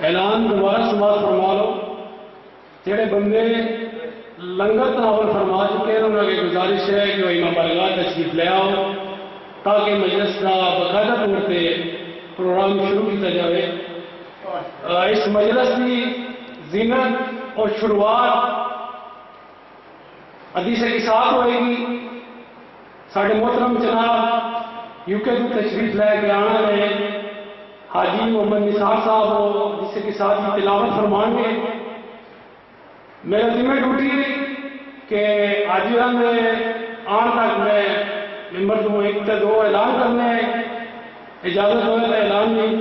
اعلان دوبارہ سماعت فرما لو. جڑے بندے لنگر تناول فرما چکے ہیں انہوں کی گزارش ہے کہ وہ امام بارگاہ تشریف لے آؤ تاکہ مجلس کا باقاعدہ طور پہ پروگرام شروع کیا جائے. اس مجلس کی زینت اور شروعات حدیث کے ساتھ ہوئے گی. ساڑھے محترم جناب یو کے تشریف لے کے آنا ہے حاجی محمد نثار صاحب ہو جس کے ساتھ ہی تلاوت فرمان گے. میرا ذمہ ڈیوٹی کہ حاجیوں میں آن تک میں ممبر دوں ایک تا دو اعلان کرنے اجازت ہوئے تو اعلان نہیں.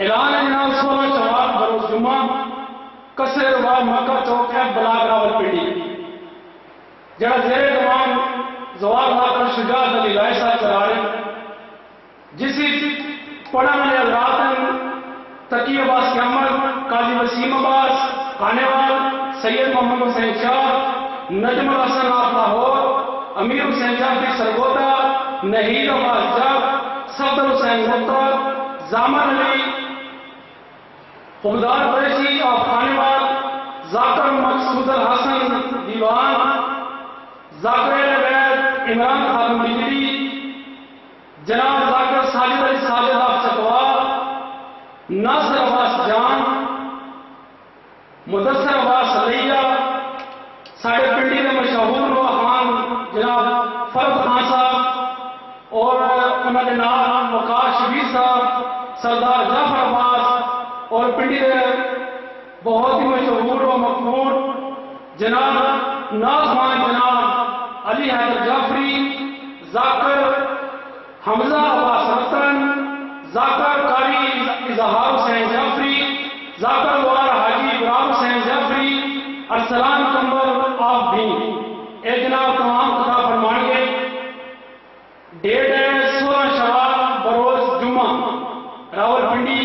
اعلان ہے جناب 16 شوال بروز جمعہ قصر روا مکہ چوک ہے بلاک راول پنڈی جڑا زیر تمام زوال ماتر شجاعت علی لائے صاحب چلا رہے جسی پڑھا والے حضرات تقی عباس قیامت قاضی وسیم عباس خانے وال سید محمد حسین شاہ نجم الحسن آپ لاہور امیر حسین شاہ کی سرگوتا نہید عباس جگ صفدر حسین مختار زامن علی خبدار قریشی آپ خانے وال ذاکر مقصود الحسن دیوان ذاکر عبید عمران خان بجلی جناب ذاکر ساجد علی ساجد آپ چکوال ناصر عباس جان مدثر عباس علیہ ساڑھے پنڈی کے مشہور خان جناب فرد خان صاحب اور انہوں نے نام وقار شبیر صاحب سردار جعفر عباس اور پنڈی کے بہت ہی مشہور و مقبول جناب ناز خان جناب علی حیدر جعفری ذاکر حمزہ عباس رتن ذاکر قاری اظہار حسین جعفری ذاکر وار حاجی ابراہیم حسین جعفری ارسلان کمبر آپ بھی ایک جناب تمام خطا فرمان گے. ڈیٹ ہے 16 شوال بروز جمعہ راول پنڈی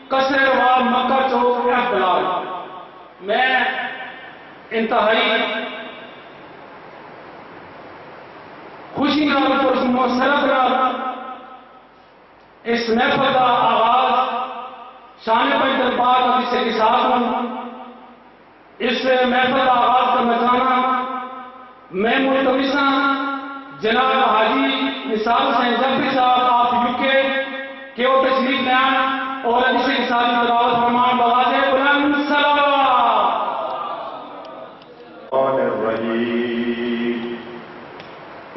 قصر روا مکہ چوک ایف بلاک. میں انتہائی خوشی نال مسرت نال اس محفل کا آغاز شان پنج دربار حدیث کے ساتھ ہوں. اس محفل کا آغاز کرنا چاہنا میں ملتمساں جناب حاجی نثار حسین جعفری صاحب آپ یو کے کہ وہ تشریف لے آئیں اور حدیث کے ساتھ تلاوت فرمان بواز بلند صلوات.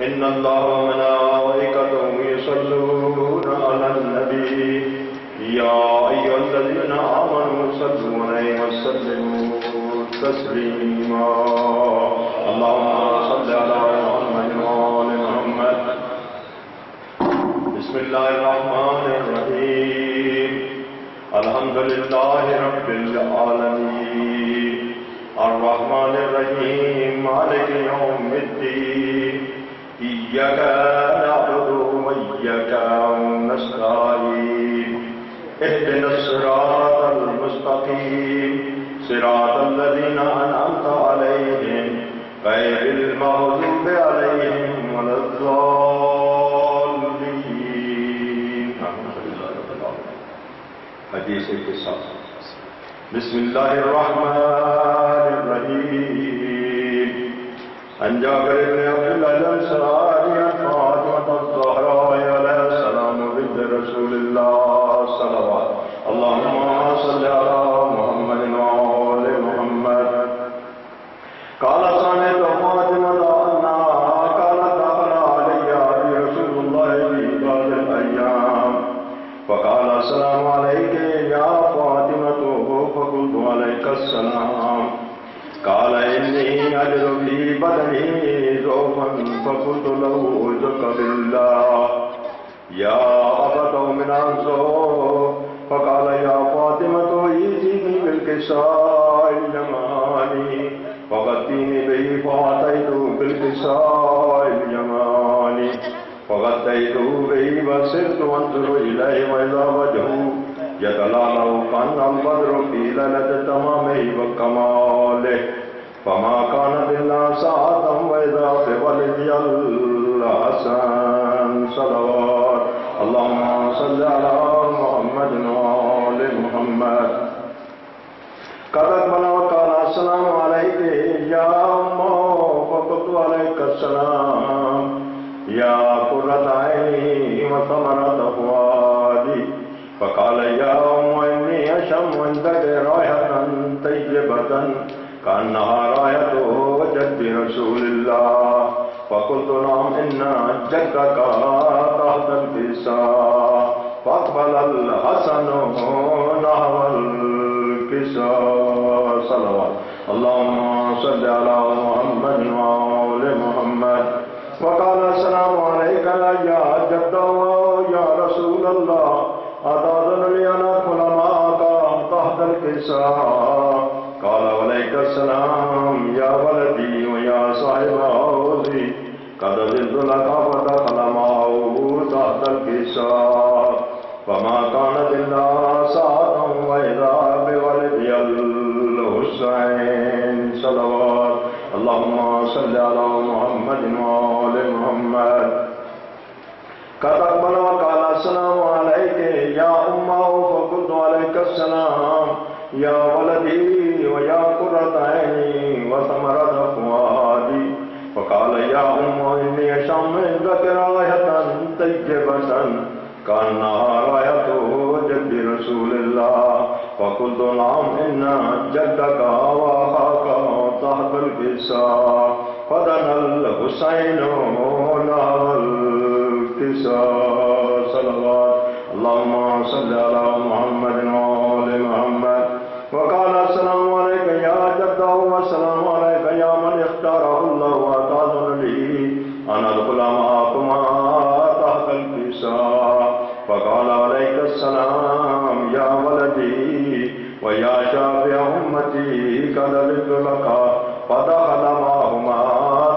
ان اللہ وملائکتہ یصلون علی النبی یا ایھا الذین آمنوا صلوا علیہ وسلموا تسلیما. اللهم صل علی محمد وآل محمد. بسم اللہ الرحمن الرحیم. الحمد للہ رب العالمین الرحمن الرحیم مالک یوم الدین إياك نعبد وإياك نستعين اهدنا الصراط المستقيم صراط الذين أنعمت عليهم غير المغضوب عليهم ولا الضالين. حدیث کے ساتھ بسم اللہ الرحمن الرحیم. عن جابر بن عبد الله الأنصاري عن فاطمة الزهراء عليه السلام بنت رسول الله صلوات. اللهم صل على محمد وآل محمد. قال سمعت فاطمة أنها قالت دخل علي رسول الله في بعض الأيام فقال السلام عليك يا فاطمة فقلت عليك السلام. قال إني أجد في بدني ضعفا فقلت له أعوذك بالله يا أبا من أنصار. فقال يا فاطمة ائتيني بالكساء اليماني فغطيني به فأتيته بالكساء اليماني فغطيته به وصرت أنظر إليه وإذا وجهه يتلألأ كأن البدر في ليلة تمامه وكماله فما كانت إلا ساعة وإذا في ولدي الحسن صلوات. اللهم صل على محمد وآل قد أقبل وقال السلام عليك يا أم فقلت عليك السلام يا قرة عيني وثمرة فؤادي فقال يا أم إني أشم عندك رائحة طيبة كأنها رائحة جد رسول الله فقلت نعم إن جدك تحت الكساء فأقبل الحسن نحو الكساء صلوات اللهم صل على محمد وآل محمد وقال السلام عليك يا جد يا رسول الله أتأذن لي أن أدخل معك تحت الكساء قال عليك السلام يا ولدي ويا صاحب حوضي قد أذنت لك فدخل معه تحت الكساء فما كانت إلا ساعة وإذا بولدي الحسين صلوات اللهم صل على محمد وآل محمد قد أقبل وقال السلام عليك يا أمه فقلت عليك السلام يا ولدي ويا قرة عيني وثمرة فؤادي فقال يا أم إني أشم عندك رائحة طيبة كأنها رائحة جد رسول الله فقلت نعم إن جدك وأخاك تحت الكساء فدنا الحسين نحو الكساء صلوات اللهم صل على محمد وآل محمد وقال السلام عليك يا جد والسلام عليك يا من اختاره الله وأتأذن لي أن أدخل معكما تحت الكساء فقال عليك السلام يا ولدي ويا شافع أمتي قد أذنت لك فدخل معهما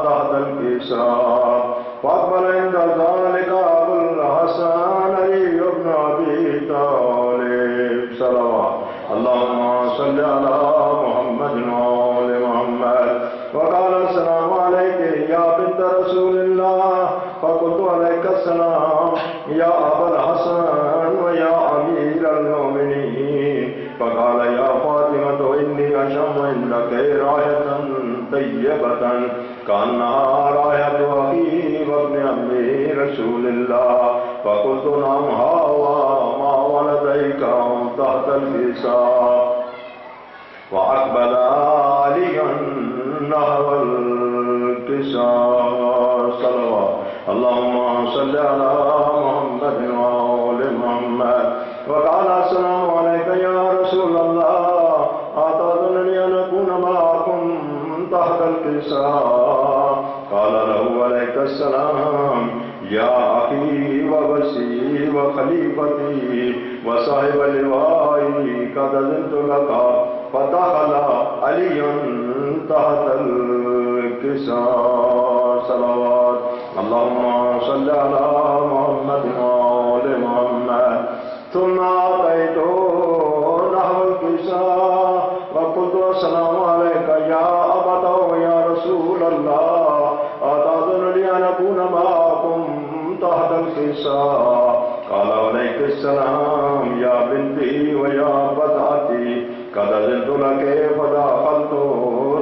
تحت الكساء فأقبل عند ذلك أبو الحسن علي بن أبي طالب صلوات اللهم صل على محمد وآل محمد وقال السلام عليك يا بنت رسول الله فقلت عليك السلام يا أبا الحسن ويا أمير المؤمنين فقال يا فاطمة إني أشم عندك رائحة طيبة كأنها رائحة أخي وابن عمي رسول الله فقلت نعم هذا ما ولديك تحت الكساء وأقبل علي نحو الكساء صلوات اللهم صل على محمد وآل محمد وقال السلام عليك يا رسول الله أتأذن لي أن أكون معكم تحت الكساء قال له عليك السلام يا أخي ووسي وخليفتي وصاحب لوائي قد أذنت لك فدخل علي تحت الكساء صلوات اللهم صل على محمد وآل محمد ثم أتيته نحو الكساء وقلت السلام عليك يا أبتا ويا رسول الله أتأذن لي أن أكون معكم تحت الكساء قال عليك السلام يا بنتي ويا بدعتي قد أذنت لك فدخلت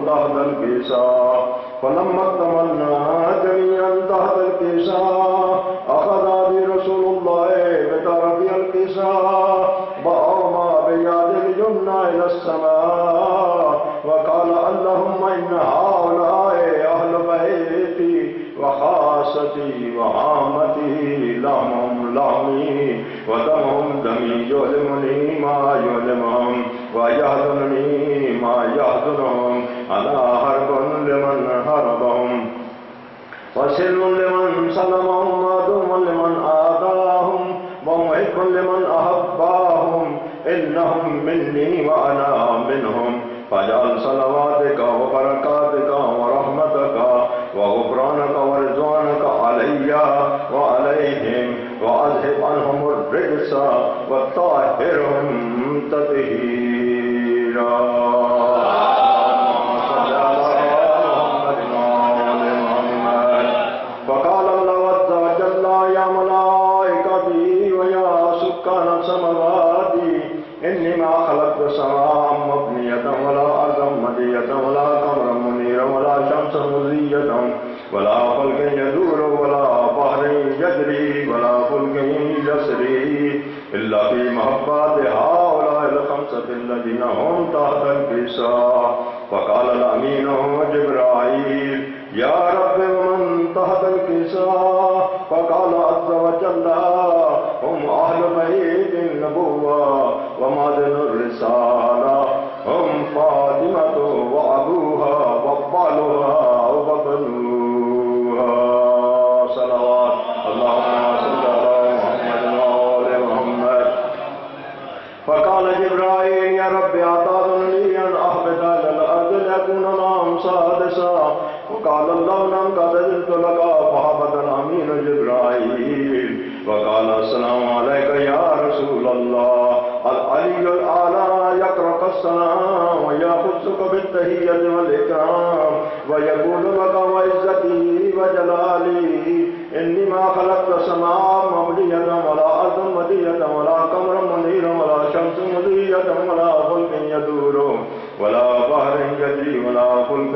تحت الكساء فلما اكتملنا جميعا تحت الكساء أخذ بي رسول الله بطرف الكساء وأرمى بيد اليمنى إلى السماء وقال اللهم إن هؤلاء أهل بيتي وخاصتي وعامتي لهم لحمي ودمهم دمي يؤلمني ما يؤلمهم ويحزنني ما يحزنهم أنا حرب لمن حربهم وسلم لمن سلمهم وعدو لمن آذاهم ومحب لمن أحباهم إنهم مني وأنا منهم فاجعل صلواتك وبركاتك ورحمتك وغفرانك ورضوانك علي وعليهم وأذهب عنهم الرجس وطهرهم تطهيرا فقال الله عز وجل يا ملائكتي ويا سكان سماواتي إني ما خلقت سماء مبنية ولا أرضا مدية ولا قمرا منيرا ولا شمسا مضية ولا فلك يدور ولا بحر يجري ولا فلك يسري إلا في محبات هؤلاء الخمسة الذين هم تحت الكساء. فقال الأمين جبرائيل يا رب ومن تحت الكساء؟ فقال عز وجل هم أهل بيت النبوة ومعدن الرسالة، هم فاطمة وأبوها وبالها وبنوها. صلوات اللهم صل على محمد وآل محمد. فقال جبرائيل يا رب أعطاني لي أن أهبط إلى الأرض لأكون معهم سادسا. وقال الله نعم قد أذنت لك. فهبط الأمين جبرائيل وقال السلام عليك يا رسول الله. العلي الأعلى يقرأ السلام ويخصك بالتحية والإكرام ويقول لك وعزتي وجلالي إني ما خلقت سماء مبنية ولا أرض مدية ولا قمرا منيرا ولا شمس مضية ولا فلك يدور ولا بحر يجري ولا فلك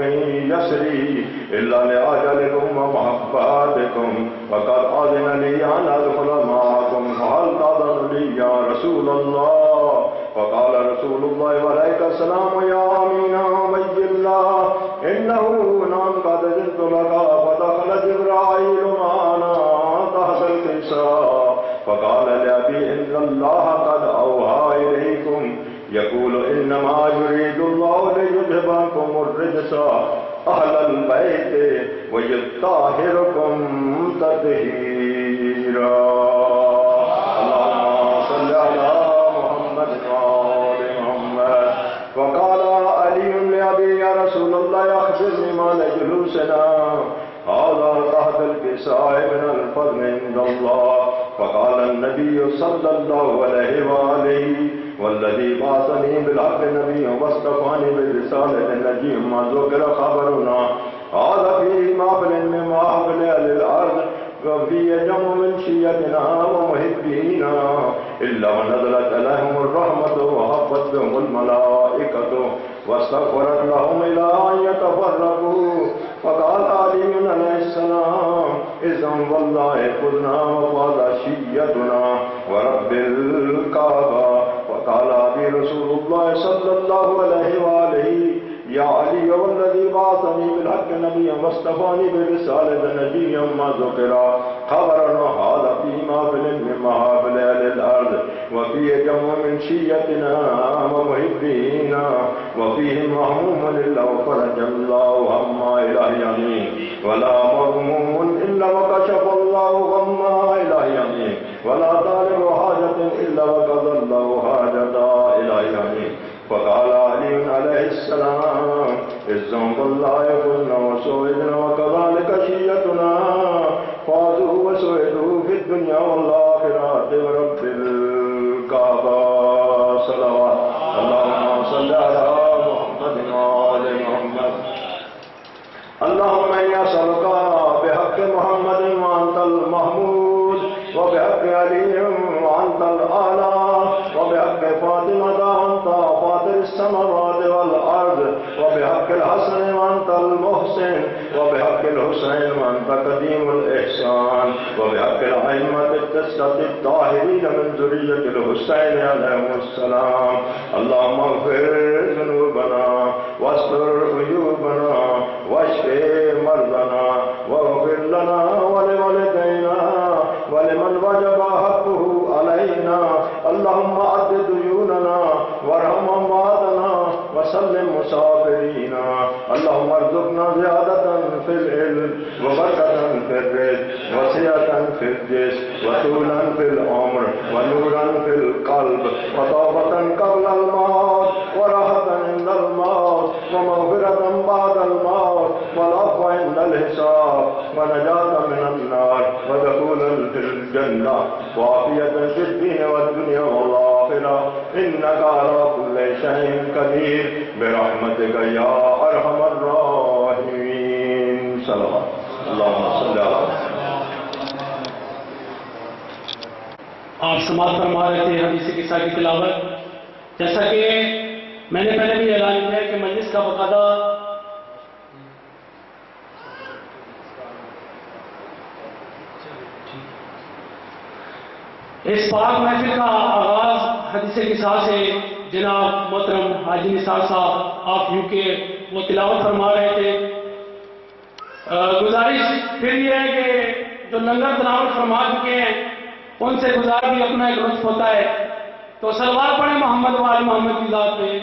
يسري إلا لأجلكم ومحباتكم. وقد أذن لي أن أدخل معكم فهل تأذن لي يا رسول الله؟ فقال رسول الله وعليك السلام يا أمين عبي الله إنه نعم قد أذنت لك. فدخل جبرائيل معنا تحت الكساء فقال لأبي إن الله قد أوحى إليكم يقول إنما يريد الله ليذهب عنكم الرجس أهل البيت ويطهركم تطهيرا. اللهم صل على محمد وآل محمد. وقال علي لأبي يا رسول الله أخبرني ما لجلوسنا هذا تحت الكساء من الفضل عند الله. فقال النبي صلى الله عليه وآله والذي بعثني بالحق نبي واصطفاني بالرسالة النجي ما ذكر خبرنا هذا في محفل من محافل أهل الأرض وفي جمع من شيتنا ومحبينا إلا ونزلت عليهم الرحمة وحفت بهم الملائكة واستغفرت لهم إلى أن يتفرقوا. فقال علي عليه السلام إذن والله خذنا وفاض شيتنا ورب الكعبة. وقال أبي رسول الله صلى الله عليه وآله يا علي والذي بعثني بالحق نبيا واصطفاني برسالة نبيا ما ذكر خبرنا هذا في محفل من محافل أهل الأرض وفيه جمع من شيتنا ومحبينا وفيه مهموم إلا وفرج الله عما إله يمين ولا مغموم إلا وكشف الله عما إله يمين ولا طالب حاجة إلا وقضى الله حاجة إله يمين. فقال علي عليه السلام إذن والله كنا وسوئدنا وكذلك شيتنا فازوا وسوئدوا في الدنيا والآخرة ورب الكعبة. صلوات اللهم صل على محمد وآل محمد. اللهم إني أسألك بحق محمد وأنت المحمود وبحق علي وأنت الأعلى وبحق فاطمة وأنت فاطر السماوات والأرض وبحق الحسن وأنت المحسن وبحق الحسين وأنت قديم الإحسان وبحق الأئمة التسعة الطاهرين من ذرية الحسين عليهم السلام. اللهم اغفر ذنوبنا واستر عيوبنا واشف مرضنا واغفر لنا ولوالدينا ولمن وجب حقه علينا. اللهم أد ديوننا وارحم أمواتنا وسلم مسافرينا. اللهم ارزقنا زيادة في العلم وبركة في الرزق وسعة في الجسم وطولا في العمر ونورا في القلب وتوبة قبل الموت وراحة عند الموت ومغفرة بعد الموت والعفو عند الحساب ونجاة من النار ودخولا في الجنة وعافية في الدين والدنيا والآخرة إنك على كل شيء قدير برحمتك يا أرحم الراحمين. صلوات اللهم صل على آپ سماعت فرما رہے تھے حدیث قصہ کی تلاوت. جیسا کہ میں نے پہلے بھی اعلان کیا کہ مجلس کا باقاعدہ اس پاک محفل کا آغاز حدیث قصہ سے جناب محترم حاجی نثار صاحب آپ یو کے وہ تلاوت فرما رہے تھے. گزارش پھر یہ ہے کہ جو لنگر تلاوت فرما چکے ہیں ان سے گزار بھی اپنا ایک لطف ہوتا ہے. تو سلوات پڑھیں محمد وآل محمد کی ذات پہ.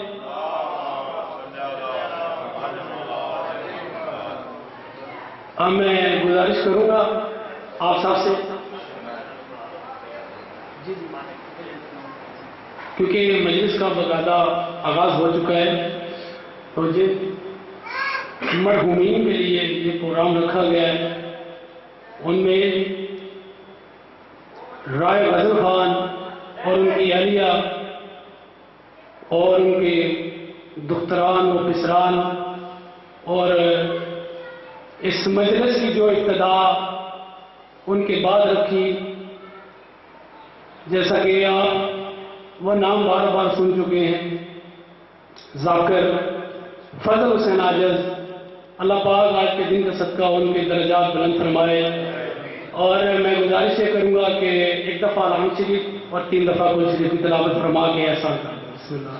اب میں گزارش کروں گا آپ سب سے کیونکہ مجلس کا باقاعدہ آغاز ہو چکا ہے تو جن مرحومین کے لیے یہ پروگرام رکھا گیا ہے ان میں رائے غزل خان اور ان کی اہلیہ اور ان کے دختران و پسران اور اس مجلس کی جو ابتدا ان کے بعد رکھی جیسا کہ آپ وہ نام بار بار سن چکے ہیں ذاکر فضل حسین عاجز. اللہ پاک آج کے دن کا صدقہ ان کے درجات بلند فرمائے. اور میں گزارش یہ کروں گا کہ ایک دفعہ الحمد شریف اور 3 دفعہ کل شریف کی تلاوت فرما کے احسان کر دیں. بسم اللہ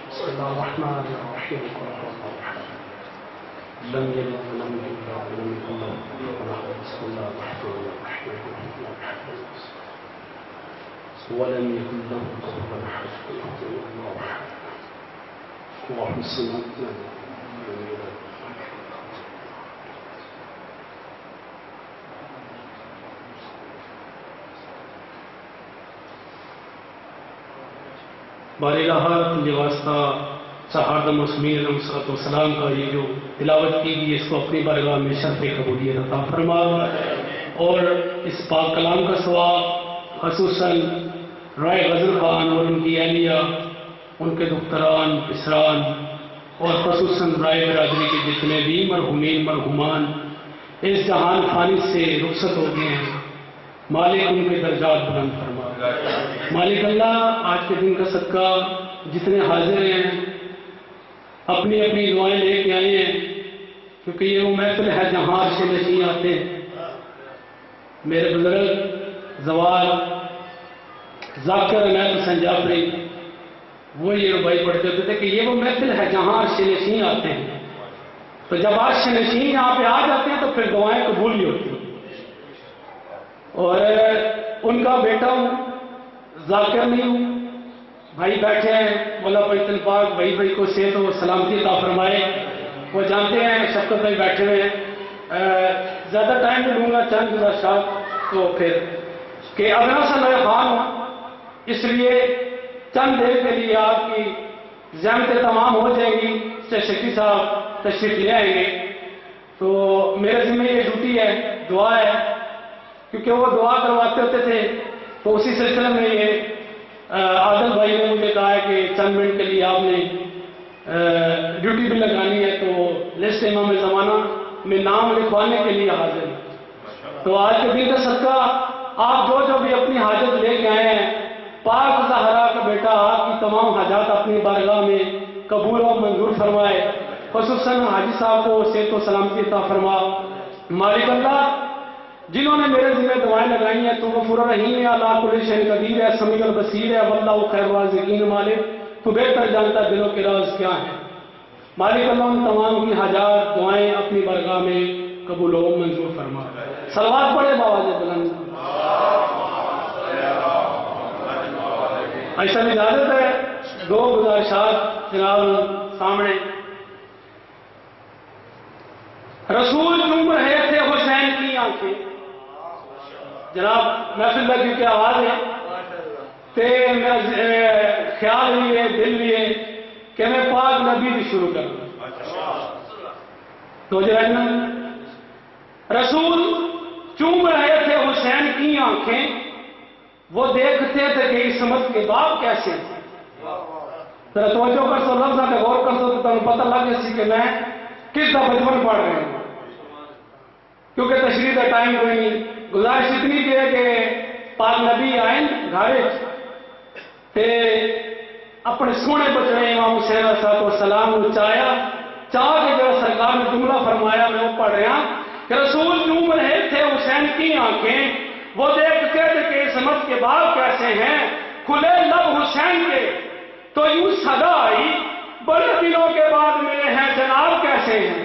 بسم اللہ الرحمن الرحیم. لم يلد ولم يولد ولم يكن له كفوا احد. بسم الله الرحمن الرحيم. ولم يكن له كفوا احد. اللهم صل على بارگاہ یہ واسطہ سہارد مسلمین علیہ الصلوۃ والسلام کا یہ جو تلاوت کی گئی اس کو اپنی بارگاہ میں شرف قبولیت عطا فرما اور اس پاک کلام کا ثواب خصوصاً رائے غزل خان اور ان کی اہلیہ ان کے دختران پسران اور خصوصاً رائے برادری کے جتنے بھی مرحومین مرحومان اس جہان فانی سے رخصت ہو گئے ہیں مالک ان کے درجات بلند فرما. مالک اللہ آج کے دن کا صدقہ جتنے حاضر ہیں اپنی اپنی دعائیں لے کے آئے ہیں کیونکہ یہ وہ محفل ہے جہاں عرش نشین آتے ہیں. میرے بزرگ زوال ذاکر عنایت حسین جعفری وہ یہ ربائی پڑھتے ہوتے تھے کہ یہ وہ محفل ہے جہاں عرش نشین آتے ہیں. تو جب عرش نشین یہاں پہ آ جاتے ہیں تو پھر دعائیں قبول ہی ہوتی ہیں. اور ان کا بیٹا ہوں ذاکر نہیں ہوں. بھائی بیٹھے ہیں مولا پشتن پاک بھائی کو صحت و سلامتی عطا فرمائے. وہ جانتے ہیں شفقت بھائی بیٹھے ہوئے ہیں. زیادہ ٹائم نہیں لوں گا چند گزارشات تو پھر کہ ابنا سا نئے خان ہوں اس لیے چند دیر کے لیے آپ کی زحمتیں تمام ہو جائیں گی. شکیل صاحب تشریف لے آئیں گے تو میرے ذمہ یہ ڈیوٹی ہے دعا ہے کیونکہ وہ دعا کرواتے ہوتے تھے تو اسی سلسلے میں یہ عادل بھائی نے مجھے کہا ہے کہ چند منٹ کے لیے آپ نے ڈیوٹی بھی لگانی ہے تو لسٹ امام زمانہ میں نام لکھوانے کے لیے حاضر ہے. تو آج کے دن کا صدقہ آپ جو بھی اپنی حاجت لے کے آئے ہیں پاک زہرا کا بیٹا آپ کی تمام حاجات اپنی بارگاہ میں قبول و منظور فرمائے. خصوصاً حاجی صاحب کو صحت و سلامتی عطا فرما. مالک اللہ جنہوں نے میرے ذمہ دعائیں لگائی ہیں تو غفور الرحیم ہے اللہ کل شیء قدیر ہے سمیع البصیر ہے واللہ خیر الرازقین. مالک تو بہتر جانتا ہے دلوں کے راز کیا ہیں. مالک اللہ ان تمام کی حاجات دعائیں اپنی بارگاہ میں قبول و منظور فرما. صلوات پڑھے بآواز بلند. ایسا اجازت ہے 2 گزارشات جناب سامنے. رسول چوم رہے تھے حسین کی آنکھیں. جناب محفل میں کیونکہ آواز ہے تے میرا خیال بھی ہے دل بھی ہے کہ میں پاک نبی بھی شروع کروں. تو رسول چوم رہے تھے حسین کی آنکھیں وہ دیکھتے تھے کہ عصمت کے باپ کیسے ہیں. ذرا توجہ کر سو لفظ پہ غور کر سو تو تمہیں پتہ لگ جائے کہ میں کس کا بچپن پڑھ رہا ہوں. کیونکہ تشریح کا ٹائم کوئی نہیں. گزارش اتنی کی ہے کہ پاک نبی آئیں گھر تے اپنے سونے بچڑے امام حسین علیہ السلام کو چاہ کے جو سرکار نے جملہ فرمایا میں وہ پڑھ رہا کہ رسول جوں رہے تھے حسین کی آنکھیں وہ دیکھتے تھے کہ عصمت کے باپ کیسے ہیں. کھلے لب حسین کے تو یوں صدا آئی بڑے دنوں کے بعد ملے ہیں جناب کیسے ہیں.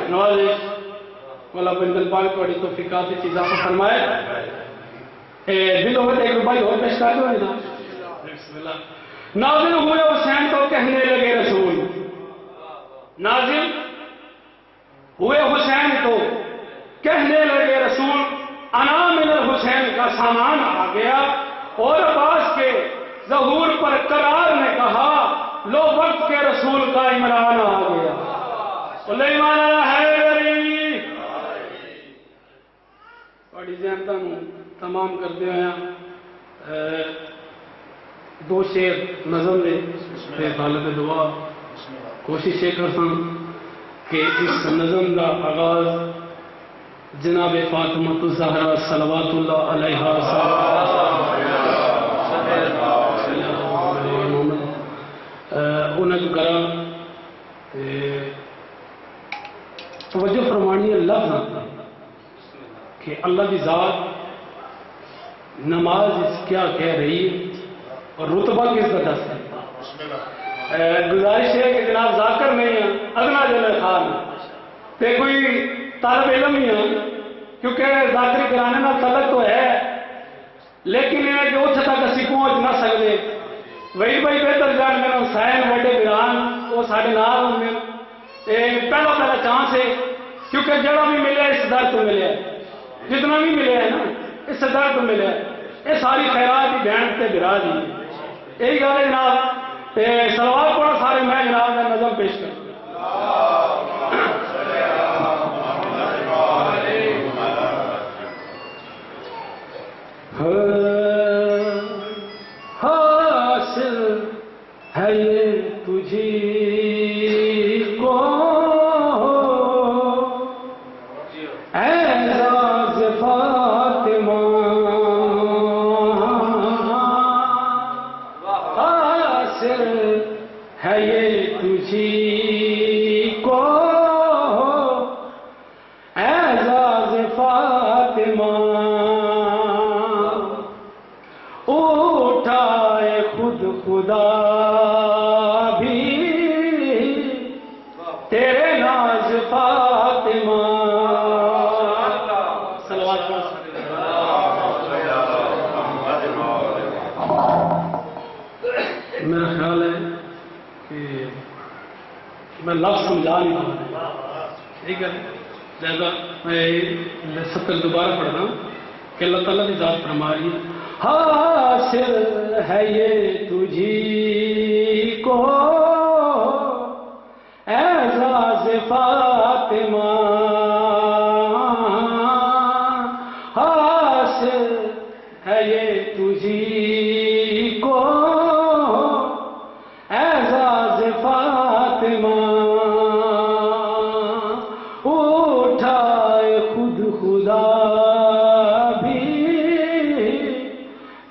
نوازش مولا بندل پاک تھوڑی توفیقات کی اضافہ فرمائے. دلوں میں ایک بھائی اور پیش کر دو نا. نازل ہوئے حسین تو کہنے لگے رسول. نازل ہوئے حسین تو کہنے لگے رسول انا من الحسین کا سامان آ گیا. اور عباس کے ظہور پر قرار نے کہا لو وقت کے رسول کا عمران آ گیا. سلیمان حیدری بڑی زیادہ تمام کرتے ہیں. دو شعر نظم نے طالب دعا کوشش یہ کرتا کہ اس نظم کا آغاز جناب فاطمہ الزہرا صلوات اللہ علیہا انہیں کرا. توجہ فرمانی ہے لفظ کہ اللہ کی ذات نماز کیا کہہ رہی ہے اور رتبہ کس کا دست ہے. گزارش ہے کہ جناب ذاکر نہیں ہے ادنا جل خان تے کوئی طالب علم ہی ہے کیونکہ ذاکری کرانے کا تعلق تو ہے لیکن یہ کہ اتنے تک اسی پہنچ نہ سکتے. وہی بھائی بہتر جان میرا حسین وڈے بران وہ سارے نال ہوں پہلا چانس ہے کیونکہ جڑا بھی ملے اس در تو ملے جتنا بھی ملے ہے نا اس در تو ملے. یہ ساری خیرات کی بہن تے برا دی یہی گل ہے جناب. سلوات پڑھو سارے میں جناب کا نظم پیش کر. حاصل ہے یہ تجھی کو اعزاز فاطمہ. حاصل ہے یہ تجھی کو اعزاز فاطمہ. اٹھائے خود خدا بھی تیرے ناز فاطمہ. میرا خیال ہے کہ میں لفظ سمجھا نہیں پا. ٹھیک ہے لہذا میں 70 دوبارہ پڑھ رہا ہوں کہ اللہ تعالیٰ کی ذات فرما رہی ہے حاصل ہے یہ تجھی کو اعزاز فاطمہ. حاصل ہے یہ تجھی کو اعزاز فاطمہ. اٹھائے خود خدا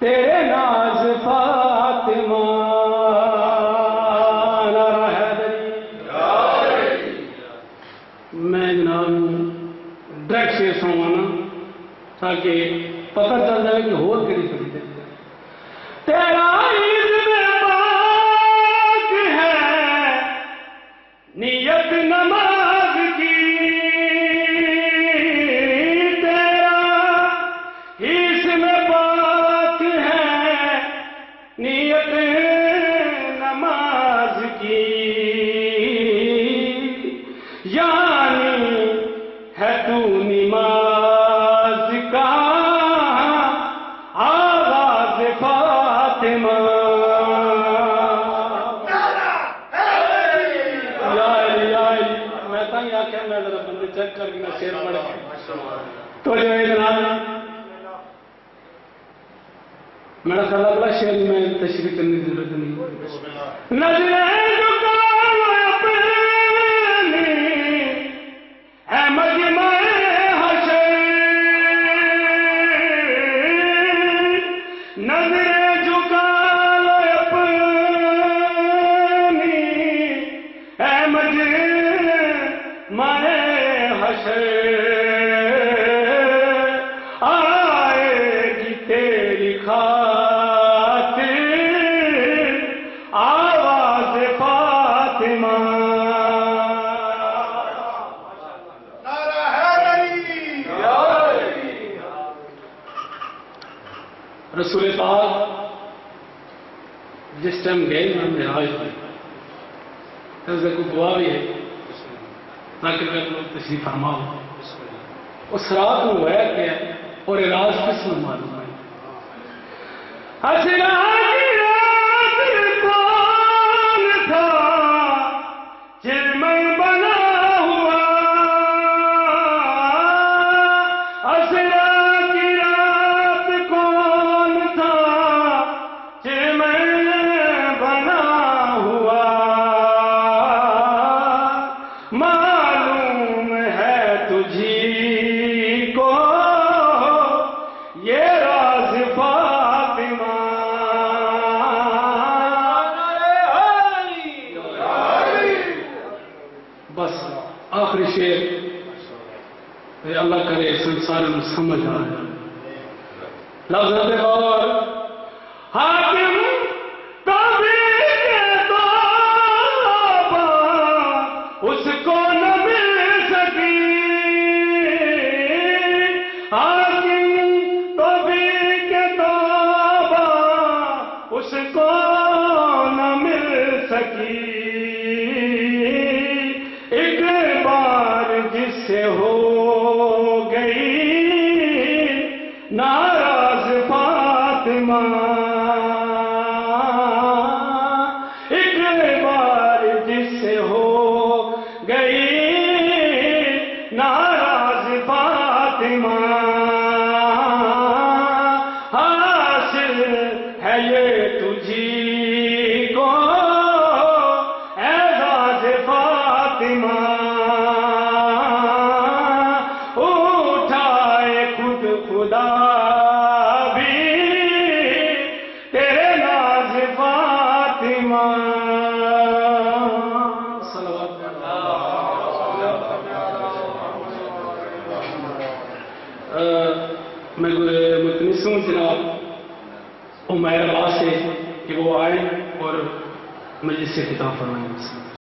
تیرے ناز فاطمہ. نعرہ حیدری. میں جناب ڈائریکٹ سے سنوانا تاکہ پتہ چل جائے کہ ہو کری سکتے. تیرا عزم پاک ہے نیت نماز کی. نیت نماز کی یعنی ہے تو نماز کا آغاز فاطمہ. میں تنگ آ کے میں ذرا بندے چیک کر کے شیر پڑھ تو جو ہے جناب میرا خیال اگلا شعر میں تشریح کرنے کی ضرورت نہیں. نظریں جھکاؤ اپنی اے مجمع حشر، نظریں جھکاؤ اپنی اے مجمع حشر، آئے گی تیری خاطر آواز فاطمہ. رسول پاک جس ٹائم گئے نا معراج میں، اس کا کوئی دعا بھی ہے تاکہ لوگ تشریف فرماؤ. اس رات میں ہوا کیا اور راز کس میں معلوم ہے؟ حسرا کی رات کون تھا چلمن بنا ہوا، حسرا کی رات کون تھا چلمن بنا ہوا، معلوم ہے تجھی کو یہ راز فاطمہ. بس آخری شعر اللہ کرے سنسار میں سمجھ آئے. لفظ اور حاکم کبھی کے توبہ اس کو نہ مل سکی، حاکم کبھی کے توبہ اس کو نہ مل سکی. ایک بار جس سے ہو گئی ناراض فاطمہ، ایک بار جس سے ہو گئی ناراض فاطمہ، حاصل ہے یہ تجھی کو اعزاز فاطمہ. اٹھائے خود خدا بھی تیرے ناز فاطمہ. میں متنس ہوں جناب عمیر عباس سے کہ وہ آئیں اور مجلس سے خطاب فرمائیں.